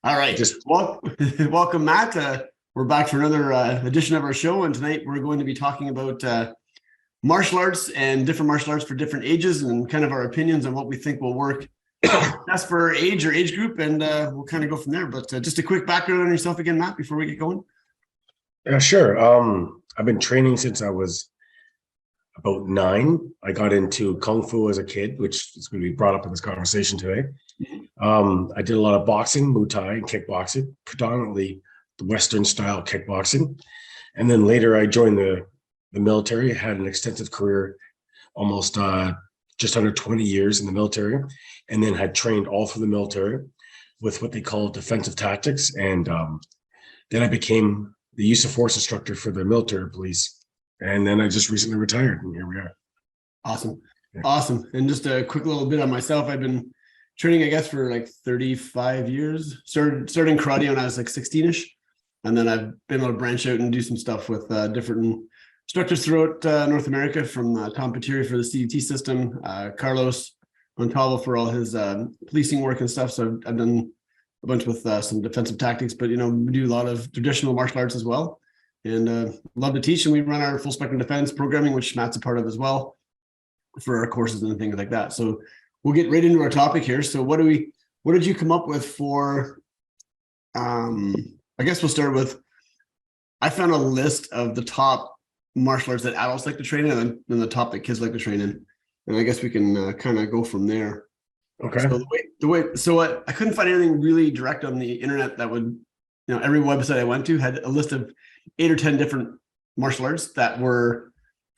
All right. Welcome, Matt. We're back for another edition of our show, and tonight we're going to be talking about martial arts and different martial arts for different ages, and kind of our opinions on what we think will work best for our age or age group, and we'll kind of go from there. But just a quick background on yourself again, Matt, before we get going. Yeah, sure. I've been training since I was about 9. I got into Kung Fu as a kid, which is going to be brought up in this conversation today. I did a lot of boxing, Muay Thai, and kickboxing, predominantly the Western style kickboxing. And then later I joined the military, had an extensive career, almost just under 20 years in the military, and then had trained all through the military with what they call defensive tactics. And then I became the use of force instructor for the military police. And then I just recently retired, and here we are. Awesome. Yeah. Awesome. And just a quick little bit on myself. I've been training, I guess, for like 35 years. Starting karate when I was like 16-ish. And then I've been able to branch out and do some stuff with different instructors throughout North America, from Tom Patiri for the CDT system, Carlos Montalvo for all his policing work and stuff. So I've done a bunch with some defensive tactics, but, we do a lot of traditional martial arts as well. And love to teach, and we run our full spectrum defense programming, which Matt's a part of as well, for our courses and things like that. So we'll get right into our topic here. So what did you come up with for, I guess we'll start with, I found a list of the top martial arts that adults like to train in, and then the top that kids like to train in. And I guess we can kind of go from there. Okay. So I couldn't find anything really direct on the internet that would, every website I went to had a list of 8 or 10 different martial arts that were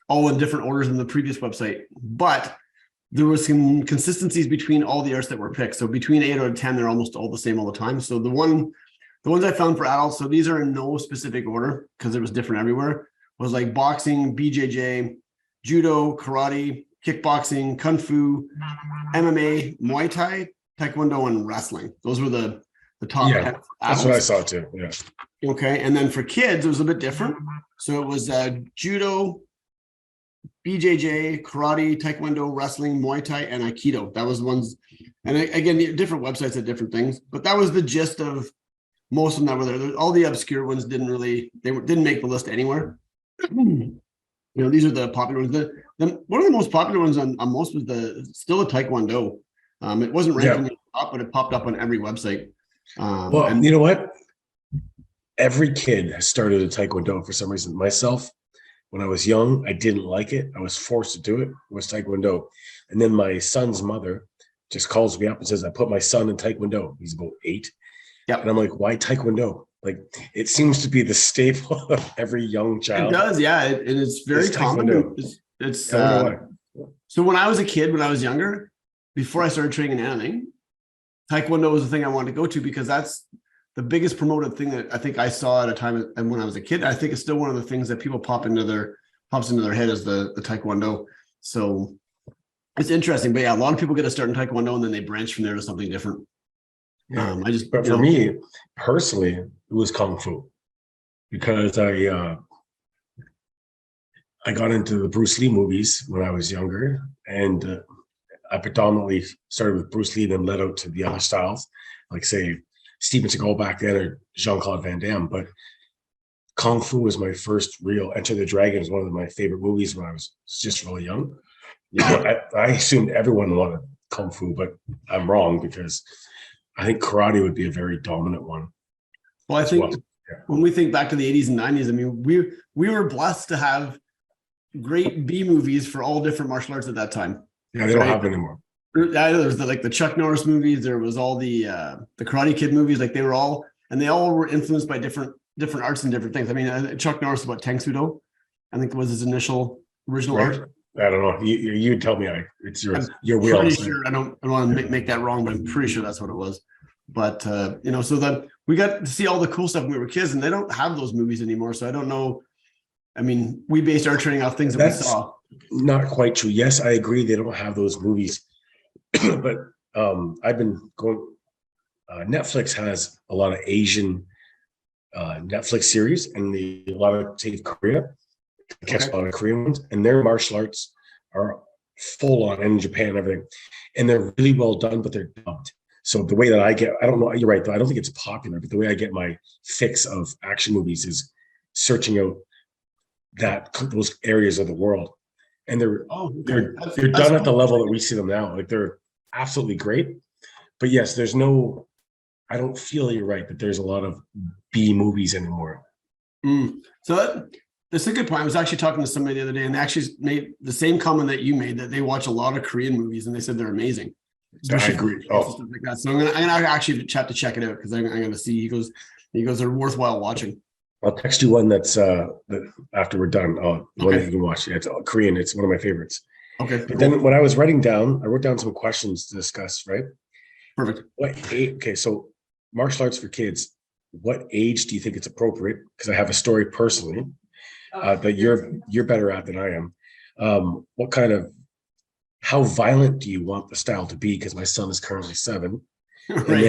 all in different orders than the previous website. But there was some consistencies between all the arts that were picked. So between 8 or 10, they're almost all the same all the time. So the ones I found for adults, so these are in no specific order because it was different everywhere, was like boxing, BJJ, judo, karate, kickboxing, kung fu, MMA, Muay Thai, taekwondo, and wrestling. Those were the top 10 for adults. That's what I saw too. Yeah. Okay. And then for kids, it was a bit different. So it was judo, BJJ, karate, taekwondo, wrestling, Muay Thai, and Aikido. That was the ones. And again, different websites had different things, but that was the gist of most of them that were there. All the obscure ones didn't make the list anywhere. These are the popular ones. One of the most popular ones on most was still the taekwondo. It wasn't ranked in the top, but it popped up on every website. Well, you know what? Every kid has started a taekwondo for some reason. Myself, when I was young, I didn't like it. I was forced to do it. It was taekwondo. And then my son's mother just calls me up and says, I put my son in taekwondo. He's about 8. Yep. And I'm like, why taekwondo? Like, it seems to be the staple of every young child. It does, yeah. And it's very common. So when I was a kid, when I was younger, before I started training in anything, taekwondo was the thing I wanted to go to, because that's the biggest promoted thing that I think I saw at a time. And when I was a kid, I think it's still one of the things that people pops into their head is the taekwondo. So it's interesting, but yeah, a lot of people get a start in taekwondo and then they branch from there to something different. Yeah. But for me personally, it was kung fu, because I got into the Bruce Lee movies when I was younger, and I predominantly started with Bruce Lee, then led out to the other styles, like say Steven Seagal back then, or Jean-Claude Van Damme. But kung fu was my first real. Enter the Dragon is one of my favorite movies when I was just really young. Yeah, I assumed everyone wanted kung fu, but I'm wrong, because I think karate would be a very dominant one. Well, I think when we think back to the 80s and 90s, I mean, we were blessed to have great B movies for all different martial arts at that time. Yeah, they don't have anymore. There was the Chuck Norris movies. There was all the Karate Kid movies. Like, they all were influenced by different arts and different things. I mean, Chuck Norris, about Tang Soo Do, I think, was his original art. I don't know. You tell me. It's your wheel. Pretty sure. I don't want to make that wrong, but I'm pretty sure that's what it was. But so then we got to see all the cool stuff when we were kids, and they don't have those movies anymore. So I don't know. I mean, we based our training off things that we saw. Not quite true. Yes, I agree. They don't have those movies, but I've been going. Netflix has a lot of Asian Netflix series, and a lot of Korea. I catch a lot of Korean ones, and their martial arts are full on, and in Japan and everything, and they're really well done, but they're dubbed. So the way that I don't know, you're right though. I don't think it's popular, but the way I get my fix of action movies is searching out those areas of the world, and they're done at the level that we see them now. Like they're absolutely great, but yes, there's no. I don't feel you're right that there's a lot of B movies anymore. So that's a good point. I was actually talking to somebody the other day, and they actually made the same comment that you made, that they watch a lot of Korean movies, and they said they're amazing. I agree. Stuff like that. So I'm gonna actually have to check it out, because I'm gonna see. He goes, they're worthwhile watching. I'll text you one that's that after we're done. One that you can watch. It's Korean. It's one of my favorites. Okay. But then when I was writing down, I wrote down some questions to discuss. Right. Perfect. Okay, so martial arts for kids. What age do you think it's appropriate? Because I have a story personally that you're better at than I am. What kind of how violent do you want the style to be? Because my son is currently 7. Right.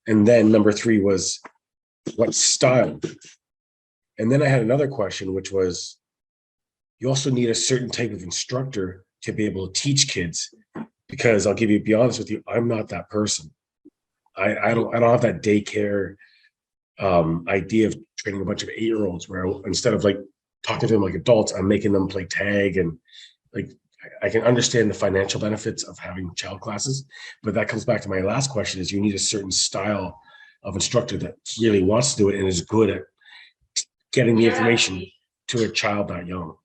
And then number 3 was what style? And then I had another question, which was you also need a certain type of instructor to be able to teach kids, because I'll be honest with you, I'm not that person. I don't have that daycare idea of training a bunch of 8-year-olds where instead of like talking to them like adults, I'm making them play tag, and like I can understand the financial benefits of having child classes, but that comes back to my last question: is you need a certain style of instructor that really wants to do it and is good at getting the information to a child that young.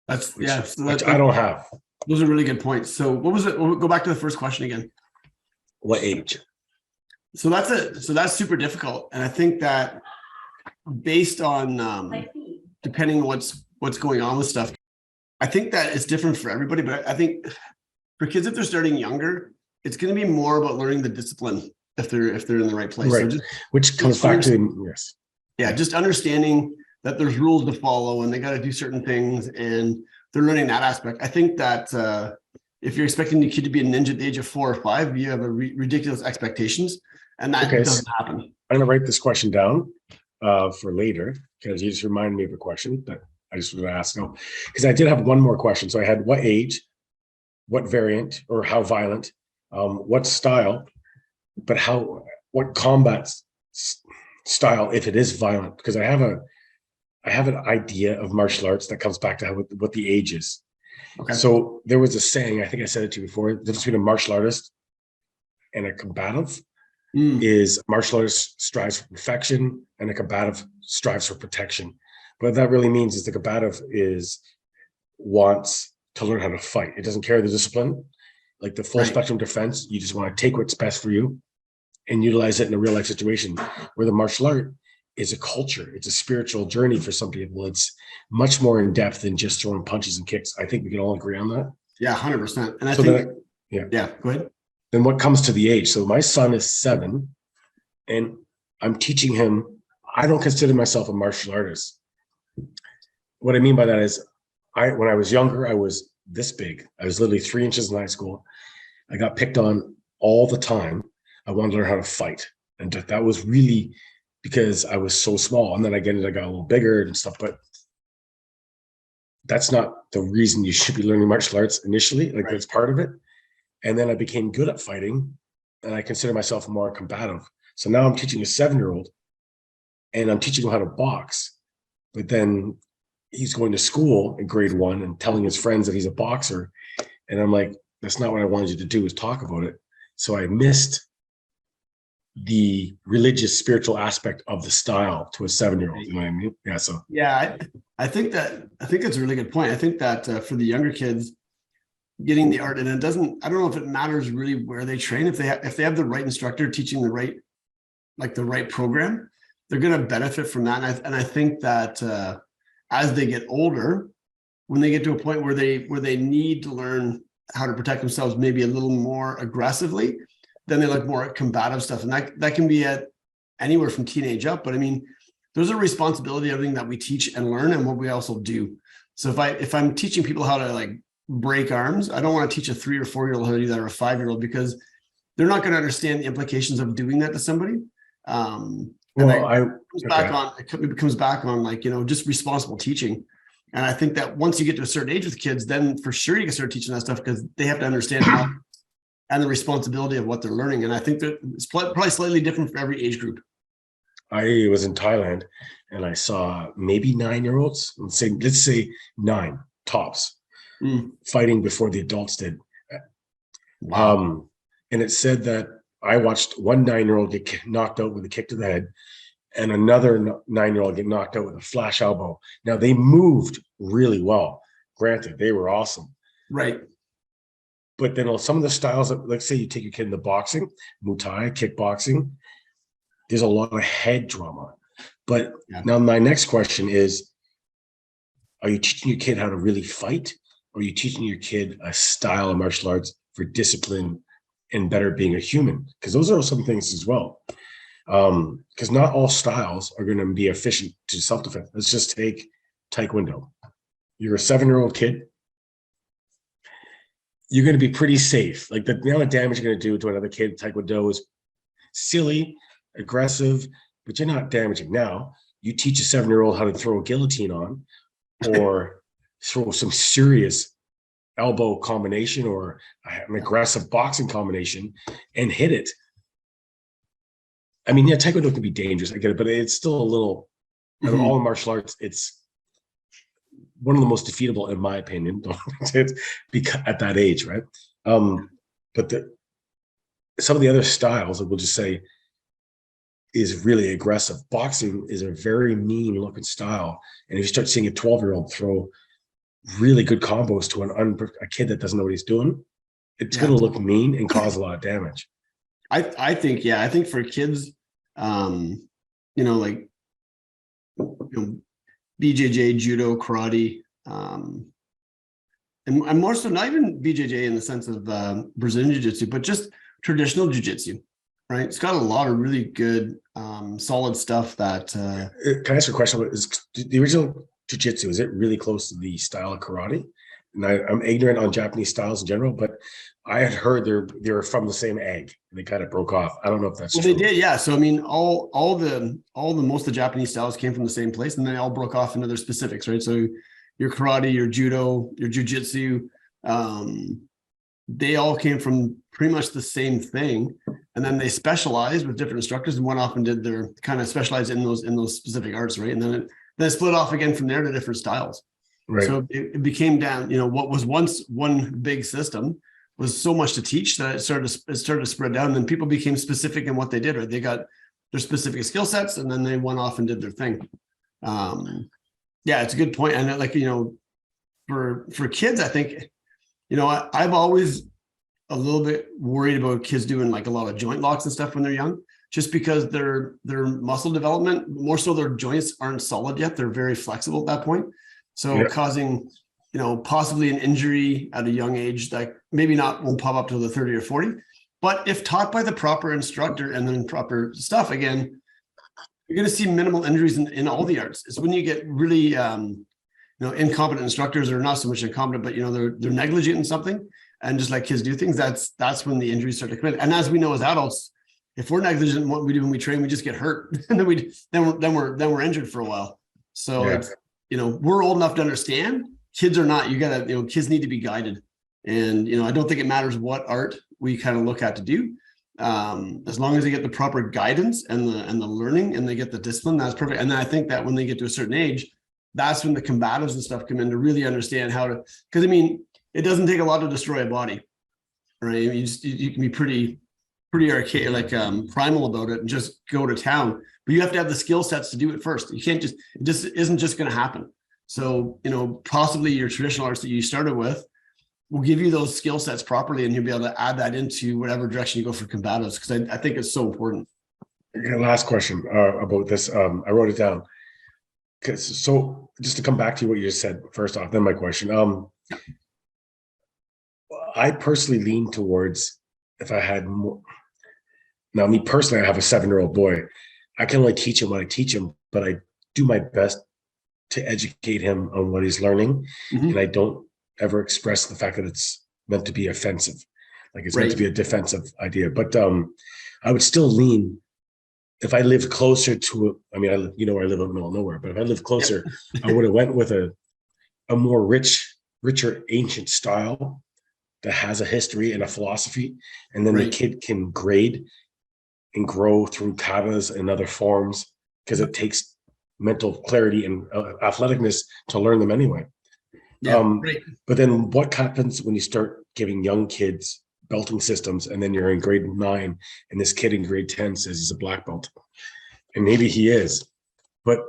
Which I don't have. Those are really good points. So what was it? We'll go back to the first question again. What age? So that's super difficult. And I think that based on depending on what's going on with stuff, I think that it's different for everybody. But I think for kids, if they're starting younger, it's going to be more about learning the discipline if they're in the right place. Right. So which comes back to yes. Yeah, just understanding that there's rules to follow and they got to do certain things, and they're learning that aspect. I think that if you're expecting your kid to be a ninja at the age of 4 or 5, you have ridiculous expectations, and that doesn't happen. I'm going to write this question down for later, because you just reminded me of a question that I just was going to ask. Because I did have one more question. So I had what age, what variant, or how violent, what style, but what combat style if it is violent, because I have an idea of martial arts that comes back to what the age is. Okay. So there was a saying, I think I said it to you before, the difference between a martial artist and a combative is a martial artist strives for perfection and a combative strives for protection. What that really means is the combative wants to learn how to fight. It doesn't carry the discipline, like the full spectrum defense. You just want to take what's best for you and utilize it in a real life situation, where the martial art is a culture. It's a spiritual journey for some people. It's much more in depth than just throwing punches and kicks. I think we can all agree on that. Yeah, 100%. And I think, go ahead. Then what comes to the age? So my son is 7 and I'm teaching him. I don't consider myself a martial artist. What I mean by that is when I was younger, I was this big. I was literally 3 inches in high school. I got picked on all the time. I wanted to learn how to fight. And that was really because I was so small. And then I got a little bigger and stuff, but that's not the reason you should be learning martial arts initially. Like that's part of it. And then I became good at fighting, and I consider myself more combative. So now I'm teaching a 7-year-old and I'm teaching him how to box, but then he's going to school in grade 1 and telling his friends that he's a boxer. And I'm like, that's not what I wanted you to do, is talk about it. So I missed the religious spiritual aspect of the style to a 7-year-old. You know what I mean? Yeah. So I think that's a really good point. I think that for the younger kids, getting the art, and I don't know if it matters really where they train. If they have the right instructor teaching the right program, they're going to benefit from that. And I think that as they get older, when they get to a point where they need to learn how to protect themselves maybe a little more aggressively, then they look more at combative stuff. And that can be at anywhere from teenage up. But I mean, there's a responsibility of everything that we teach and learn and what we also do. So if I'm teaching people how to like break arms, I don't want to teach a 3 or 4-year-old how to do that, or a 5-year-old, because they're not going to understand the implications of doing that to somebody. It comes back on like, just responsible teaching. And I think that once you get to a certain age with kids, then for sure you can start teaching that stuff, because they have to understand how and the responsibility of what they're learning. And I think that it's probably slightly different for every age group. I was in Thailand and I saw maybe 9-year-olds, let's say 9 tops, fighting before the adults did. Wow. And it said that I watched one 9-year-old get knocked out with a kick to the head and another 9-year-old get knocked out with a flash elbow. Now, they moved really well. Granted, they were awesome. Right. But then some of the styles, let's say you take your kid into boxing, Muay Thai, kickboxing, there's a lot of head drama. But now my next question is, are you teaching your kid how to really fight? Or are you teaching your kid a style of martial arts for discipline and better being a human? Because those are some things as well. Because not all styles are going to be efficient to self-defense. Let's just take Taekwondo. You're a 7-year-old kid. You're going to be pretty safe. Like the amount of damage you're going to do to another kid, Taekwondo is silly, aggressive, but you're not damaging. Now, you teach a 7-year-old how to throw a guillotine on or throw some serious elbow combination or an aggressive boxing combination and hit it. I mean, yeah, Taekwondo can be dangerous. I get it, but it's still a little, out of all martial arts, it's one of the most defeatable, in my opinion, because at that age, right? But some of the other styles, we'll just say, is really aggressive. Boxing is a very mean looking style. And if you start seeing a 12-year-old throw really good combos to a kid that doesn't know what he's doing, it's going to look mean and cause a lot of damage. I think for kids, like BJJ, judo, karate, and more so not even BJJ in the sense of Brazilian jiu-jitsu, but just traditional jiu-jitsu, right? It's got a lot of really good, solid stuff that. Can I ask a question? Is the original jiu-jitsu, is it really close to the style of karate? And I'm ignorant on Japanese styles in general, but I had heard they're from the same egg and they kind of broke off. I don't know if that's true. They did, yeah. So I mean, all the most of the Japanese styles came from the same place, and they all broke off into their specifics, right? So your karate, your judo, your jujitsu, they all came from pretty much the same thing, and then they specialized with different instructors and went off and did their kind of specialized in those specific arts, right? And then it split off again from there to different styles. Right. So it became down, what was once one big system was so much to teach that it started to spread down. And then people became specific in what they did, right? They got their specific skill sets and then they went off and did their thing. It's a good point. And for kids, I think, I've always a little bit worried about kids doing like a lot of joint locks and stuff when they're young, just because their muscle development, more so their joints aren't solid yet. They're very flexible at that point. So causing, possibly an injury at a young age that maybe won't pop up till the 30 or 40. But if taught by the proper instructor and then proper stuff, again, you're going to see minimal injuries in all the arts. It's when you get really, incompetent instructors, or not so much incompetent, but, they're negligent in something and just like kids do things, that's when the injuries start to come in. And as we know, as adults, if we're negligent in what we do when we train, we just get hurt and then we're injured for a while. So it's, we're old enough to understand. Kids are not. You gotta, kids need to be guided. And I don't think it matters what art we kind of look at to do, as long as they get the proper guidance and the learning and they get the discipline. That's perfect. And then I think that when they get to a certain age, that's when the combatives and stuff come in to really understand how to. Because it doesn't take a lot to destroy a body, right? You can be pretty archaic, like primal about it, and just go to town. But you have to have the skill sets to do it first. You can't it just isn't just going to happen. So, possibly your traditional arts that you started with will give you those skill sets properly, and you'll be able to add that into whatever direction you go for combatives, because I think it's so important. Last question about this. I wrote it down. So just to come back to what you just said, first off, then my question. I personally lean towards, if I had more. Now, me personally, I have a 7-year-old boy. I can only teach him what I teach him, but I do my best to educate him on what he's learning. Mm-hmm. And I don't ever express the fact that it's meant to be offensive. Like it's meant to be a defensive idea. But I would still lean, if I lived closer to, I live in the middle of nowhere, but if I lived closer, I would have went with a more richer ancient style that has a history and a philosophy, and then the Right. kid can grade and grow through katas and other forms because it takes mental clarity and athleticness to learn them anyway. Yeah. Right. But then what happens when you start giving young kids belting systems and then you're in grade 9 and this kid in grade 10 says he's a black belt, and maybe he is, but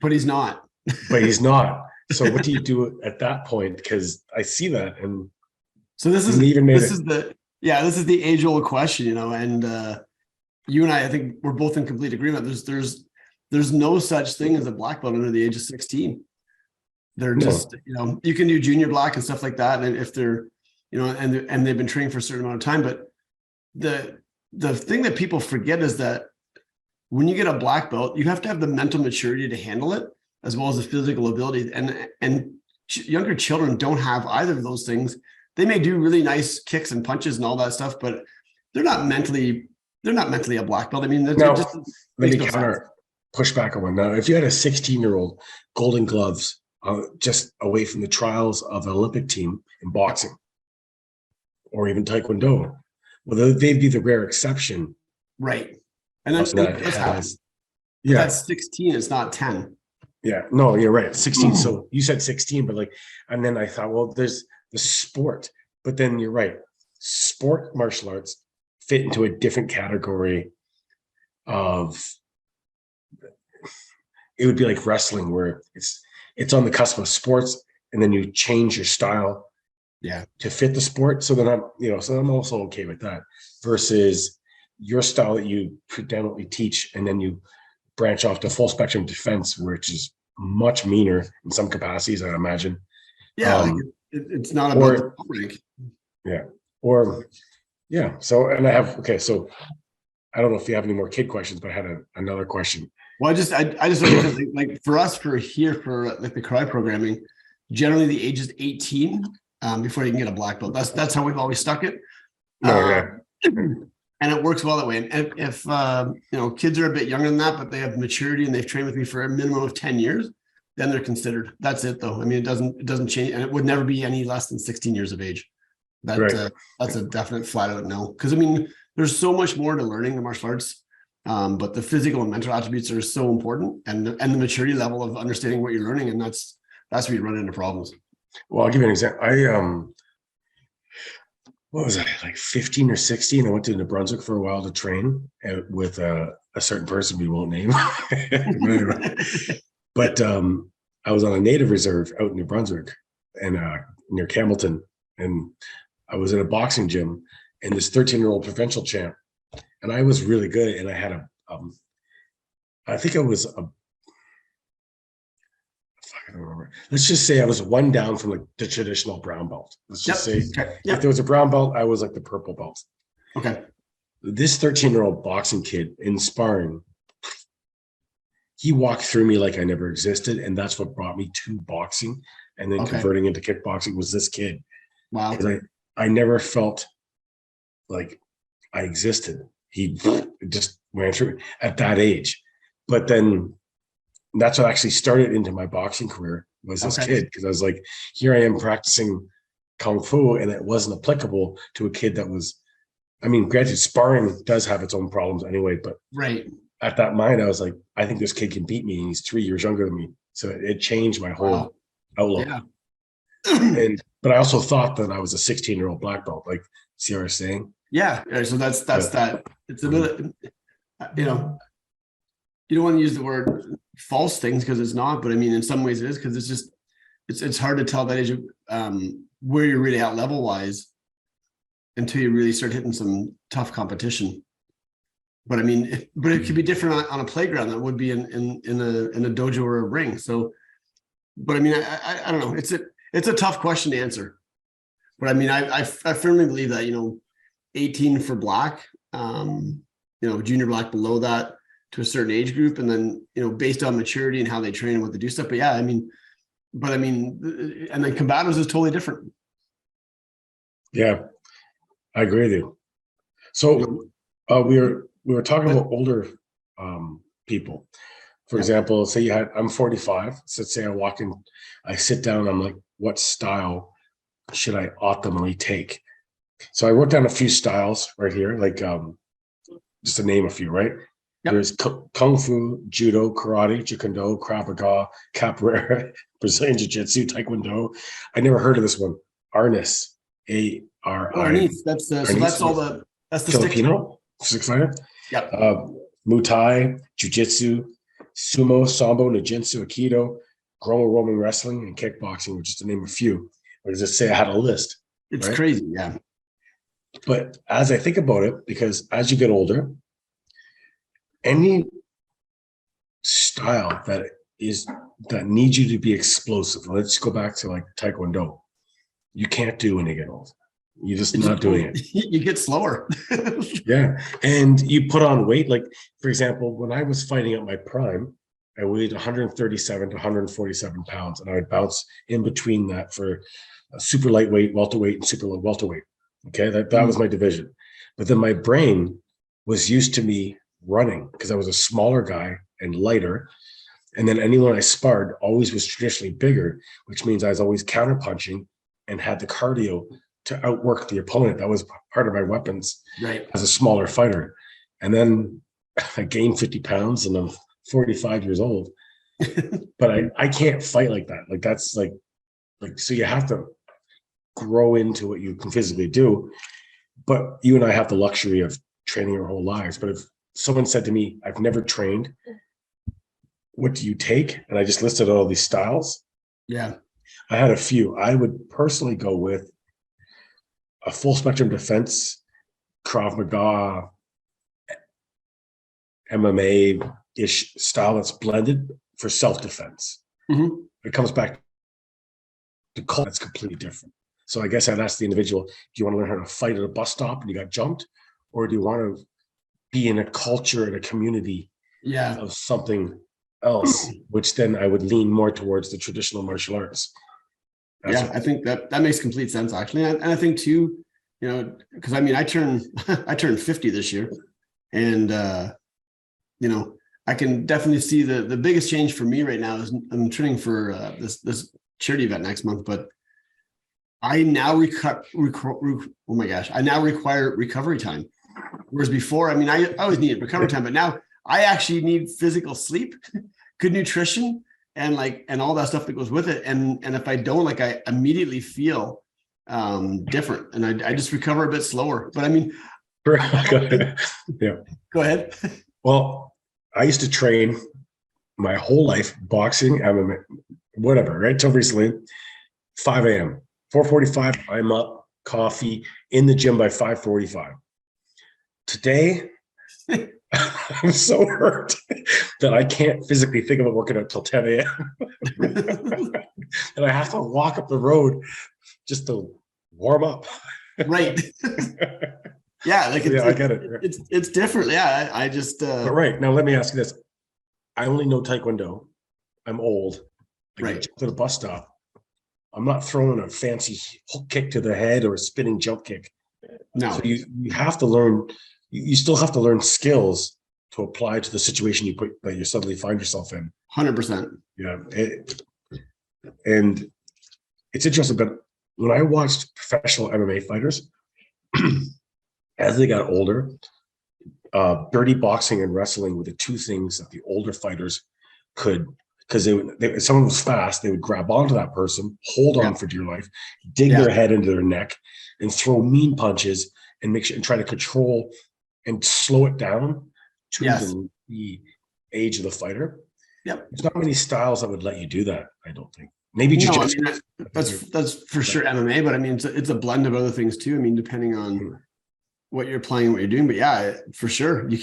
he's not. he's not. So what do you do at that point? Because I see that, and So this is the age old question, you know, and you and I think we're both in complete agreement. There's no such thing as a black belt under the age of 16. They're just, you know, you can do junior black and stuff like that, and if they're, you know, and they've been training for a certain amount of time. But the thing that people forget is that when you get a black belt, you have to have the mental maturity to handle it, as well as the physical ability. And younger children don't have either of those things. They may do really nice kicks and punches and all that stuff, but they're not mentally a black belt. I mean, now, just let me counter push back on one. Now, if you had a 16-year-old Golden Gloves just away from the trials of an Olympic team in boxing or even Taekwondo, well, they'd be the rare exception. Right. And that's yeah. That's 16, it's not 10. Yeah, no, you're right. 16. So you said 16, but like, and then I thought, well, there's the sport, but then you're right. Sport martial arts fit into a different category of, it would be like wrestling, where it's on the cusp of sports, and then you change your style, to fit the sport. So then I'm also okay with that versus your style that you predominantly teach, and then you branch off to full spectrum defense, which is much meaner in some capacities, I imagine. Yeah, it's not about the rank. Yeah, So, and so I don't know if you have any more kid questions, but I had another question. Well, I just like for us for like the karate programming, generally the age is 18 before you can get a black belt. That's how we've always stuck it. And it works well that way. And if you know, kids are a bit younger than that, but they have maturity and they've trained with me for a minimum of 10 years, then they're considered. That's it though. I mean, it doesn't change, and it would never be any less than 16 years of age. That's a definite flat out no. Because I mean, there's so much more to learning the martial arts, but the physical and mental attributes are so important, and the maturity level of understanding what you're learning, and that's where you run into problems. Well, I'll give you an example. What was I, like 15 or 16? I went to New Brunswick for a while to train with a certain person we won't name. But I was on a native reserve out in New Brunswick and near Campbellton, and I was in a boxing gym, and this 13-year-old provincial champ, and I was really good, and I had I think I was I don't remember. Let's just say I was one down from like the traditional brown belt. Let's just say if there was a brown belt, I was like the purple belt. Okay. This 13-year-old boxing kid in sparring, he walked through me like I never existed. And that's what brought me to boxing. And then converting into kickboxing was this kid. Wow. Because I never felt like I existed. He just ran through me at that age. But then that's what actually started into my boxing career, was this kid, because I was like, here I am practicing Kung Fu, and it wasn't applicable to a kid that was, I mean, granted, sparring does have its own problems anyway, but at that mind, I was like, I think this kid can beat me, and he's 3 years younger than me. So it changed my whole outlook. Yeah. But I also thought that I was a 16-year-old black belt. Like, see what I was saying? Yeah. So that's that. It's a bit, you know, you don't want to use the word false things because it's not, but I mean, in some ways it is, because it's hard to tell that age of where you're really at level wise until you really start hitting some tough competition. But I mean, it could be different on a playground than it would be in a dojo or a ring. So, but I mean, I don't know. It's a tough question to answer. But I mean, I firmly believe that, you know, 18 for black, you know, junior black below that, to a certain age group, and then, you know, based on maturity and how they train and what they do stuff. But yeah, I mean, and then combatives is totally different. Yeah, I agree with you. So we were talking about older people. For example, say I'm 45. So let's say I walk in, I sit down, I'm like, what style should I optimally take? So I wrote down a few styles right here, like just to name a few, right? Yep. There's Kung Fu, Judo, Karate, Taekwondo, Krav Maga, Capoeira, Brazilian Jiu-Jitsu, Taekwondo. I never heard of this one. Arnis, Oh, A-R-I. Arnis, that's so that's all that's the stick. Filipino, 600. Yep. Muay Thai, Jiu-Jitsu, Sumo, Sambo, Ninjutsu, Aikido, Greco-Roman wrestling, and kickboxing, which is to name a few. Or does it say I had a list? It's right? crazy, yeah. But as I think about it, because as you get older, any style that needs you to be explosive. Let's go back to like Taekwondo. You can't do when you get old. You're just not doing it. You get slower. Yeah. And you put on weight. Like, for example, when I was fighting at my prime, I weighed 137 to 147 pounds, and I would bounce in between that for a super lightweight, welterweight, and super low welterweight. Okay. That was my division. But then my brain was used to me running because I was a smaller guy and lighter. And then anyone I sparred always was traditionally bigger, which means I was always counterpunching and had the cardio to outwork the opponent. That was part of my weapons as a smaller fighter. And then I gained 50 pounds and I'm 45 years old. But I can't fight like that. Like that's like so you have to grow into what you can physically do. But you and I have the luxury of training our whole lives. But if someone said to me, I've never trained, what do you take? And I just listed all these styles. Yeah. I had a few. I would personally go with a full spectrum defense, Krav Maga, MMA-ish style that's blended for self-defense. Mm-hmm. It comes back to call that's completely different. So I guess I'd ask the individual, do you want to learn how to fight at a bus stop and you got jumped? Or do you want to be in a culture and a community of something else, which then I would lean more towards the traditional martial arts. I think that makes complete sense, actually. And I think too, because I mean, I turned 50 this year, and I can definitely see the biggest change for me right now is I'm training for this charity event next month, but I now I now require recovery time. Whereas before, I mean, I always needed recovery time, but now I actually need physical sleep, good nutrition, and all that stuff that goes with it. And if I don't, I immediately feel different, and I just recover a bit slower. But I mean, yeah. Go ahead. Well, I used to train my whole life, boxing, MMA, whatever, right? Till recently, 5 a.m., 4:45, I'm up, coffee, in the gym by 5:45. Today, I'm so hurt that I can't physically think about working out till 10 a.m. And I have to walk up the road just to warm up. Right. Yeah, I get it. Right? It's different. Yeah, I just. But right now, let me ask you this: I only know Taekwondo. I'm old. I get to the bus stop. I'm not throwing a fancy hook kick to the head or a spinning jump kick. No. So you have to learn. You still have to learn skills to apply to the situation that you suddenly find yourself in. 100%. Yeah, and it's interesting. But when I watched professional MMA fighters, as they got older, dirty boxing and wrestling were the two things that the older fighters could, because if someone was fast, they would grab onto that person, hold on for dear life, dig their head into their neck, and throw mean punches and and try to control and slow it down to the age of the fighter. Yep. There's not many styles that would let you do that, I don't think. Maybe jiu-jitsu. I mean, that's for sure MMA, but I mean, it's a blend of other things too. I mean, depending on what you're playing, what you're doing, but yeah, for sure, you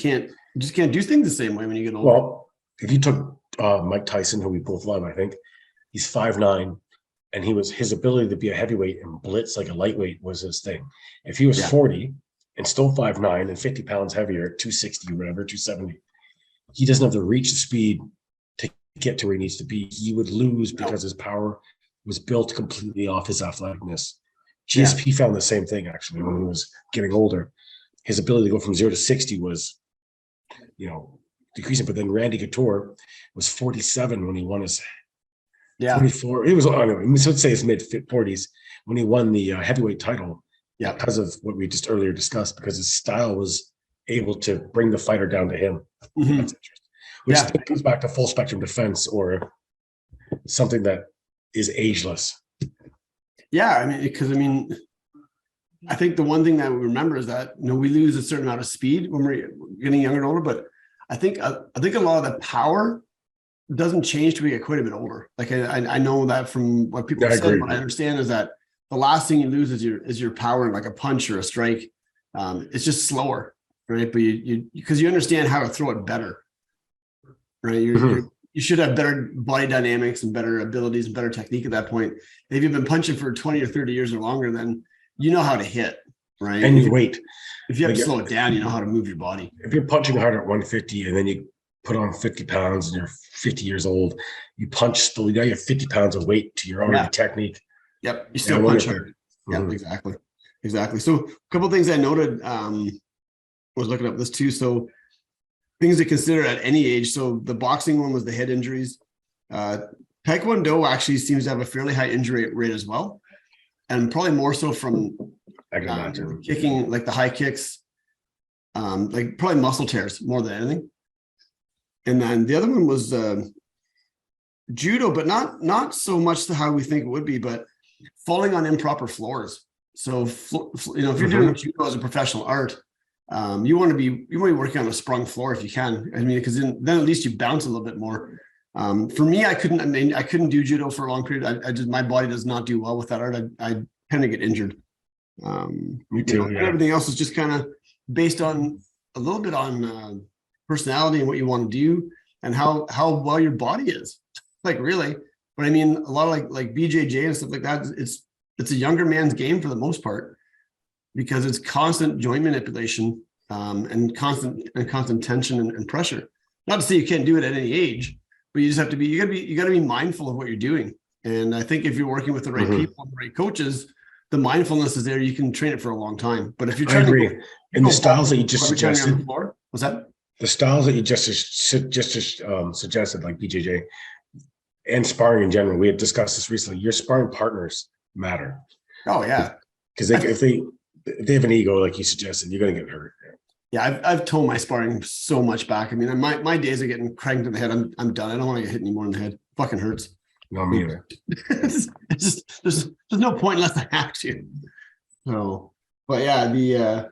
just can't do things the same way when you get older. Well, if you took Mike Tyson, who we both love, I think he's 5'9", and his ability to be a heavyweight and blitz like a lightweight was his thing. If he was 40 and still 5'9" and 50 pounds heavier, 260 or whatever, 270, he doesn't have the reach, the speed to get to where he needs to be. He would lose because his power was built completely off his athleticness. GSP found the same thing, actually, when he was getting older. His ability to go from 0 to 60 was, decreasing. But then Randy Couture was 47 when he won his 44. It was, anyway, let's say his mid 40s when he won the heavyweight title, Yeah. because of what we just earlier discussed, because his style was able to bring the fighter down to him. Mhm. That's interesting. Which Yeah. comes back to full spectrum defense, or something that is ageless. Yeah, I mean, because I think the one thing that we remember is that we lose a certain amount of speed when we're getting younger and older, but I think a lot of the power doesn't change till we get quite a bit older. Like I know that from what people Yeah, I have said. agree. What I understand is that the last thing you lose is your power, like a punch or a strike. It's just slower, right? But you because you understand how to throw it better, right? You should have better body dynamics and better abilities and better technique at that point. If you've been punching for 20 or 30 years or longer, then you know how to hit, right? And you wait. If you have to Like, slow it down, you know how to move your body. If you're punching hard at 150 and then you put on 50 pounds and you're 50 years old, you punch still, you have 50 pounds of weight to your already technique. Yep. You still punch hard. Yeah, Mhm. exactly. So a couple of things I noted, was looking up this too. So things to consider at any age. So the boxing one was the head injuries. Taekwondo actually seems to have a fairly high injury rate as well. And probably more so from I can imagine. kicking, like the high kicks, like probably muscle tears more than anything. And then the other one was judo, but not so much to how we think it would be, but falling on improper floors. So if you're doing judo as a professional art, you want to be working on a sprung floor if you can. I mean, because then at least you bounce a little bit more. For me, I couldn't do judo for a long period. My body does not do well with that art. I tend to get injured. Me too. Yeah. Everything else is just kind of based on a little bit on personality and what you want to do and how well your body is. Like really, but I mean, a lot of like BJJ and stuff like that. It's a younger man's game for the most part, because it's constant joint manipulation and constant tension and pressure. Not to say you can't do it at any age, but you just have to be. You gotta be mindful of what you're doing. And I think if you're working with the right people, and the right coaches, the mindfulness is there. You can train it for a long time. But if you're trying to and the styles that you just suggested, what's that? The styles that you just suggested, like BJJ and sparring in general, we had discussed this recently. Your sparring partners matter. Oh yeah, because if they have an ego, like you suggested, you're going to get hurt. Yeah, I've toned my sparring so much back. I mean, my days of getting cranked in the head, I'm done. I don't want to get hit anymore in the head. Fucking hurts. No, me either. It's just there's no point unless I have to. So, but yeah, the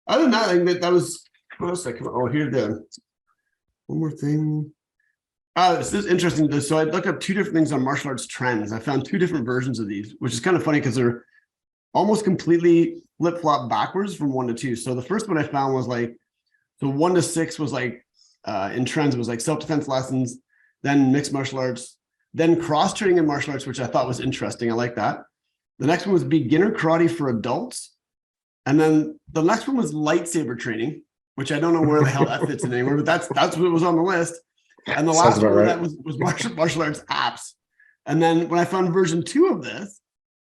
other than that, I think that was what else? Here's the one more thing. This is interesting. So I looked up two different things on martial arts trends. I found two different versions of these, which is kind of funny because they're almost completely flip-flop backwards from 1 to 2. So the first one I found was like, so 1 to 6 was like in trends, it was like self-defense lessons, then mixed martial arts, then cross-training in martial arts, which I thought was interesting. I like that. The next one was beginner karate for adults. And then the next one was lightsaber training, which I don't know where the hell that fits in anywhere, but that's what was on the list. And the last one that was martial arts apps. And then when I found version 2 of this,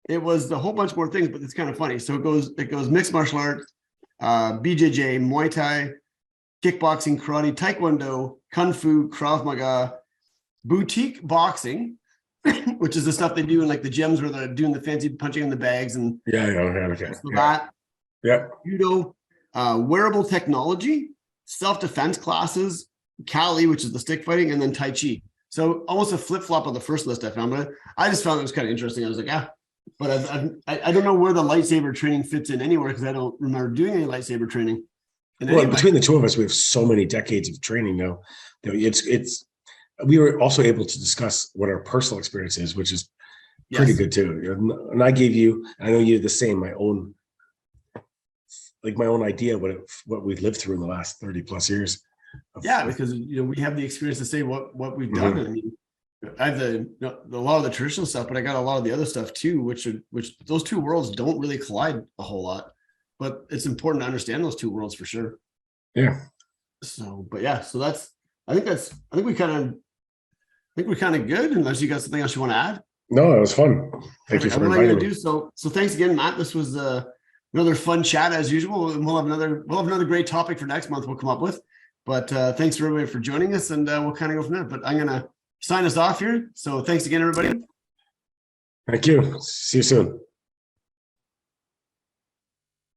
it was a whole bunch more things, but it's kind of funny. So it goes mixed martial arts, BJJ, Muay Thai, kickboxing, karate, Taekwondo, Kung Fu, Krav Maga, boutique boxing, which is the stuff they do in like the gyms where they're doing the fancy punching in the bags and okay. So that, yeah, judo, wearable technology, self-defense classes, Kali, which is the stick fighting, and then Tai Chi. So almost a flip-flop of the first list I found, but I just found it was kind of interesting. I was like, but I don't know where the lightsaber training fits in anywhere because I don't remember doing any lightsaber training. Well, between the two of us, we have so many decades of training now. It's we were also able to discuss what our personal experience is, which is pretty good too. And I gave you, I know you did the same, my own idea what we've lived through in the last 30 plus years. Because we have the experience to say what we've done. I mean, I have a lot of the traditional stuff, but I got a lot of the other stuff too, which those two worlds don't really collide a whole lot. But it's important to understand those two worlds for sure. Yeah. So, but yeah, so I think we're kind of good. Unless you got something else you want to add. No, it was fun. Thank you for inviting me. So thanks again, Matt. This was another fun chat as usual. And we'll have another great topic for next month. We'll come up with. But thanks for everybody for joining us, and we'll kind of go from there. But I'm gonna sign us off here. So thanks again, everybody. Thank you. See you soon.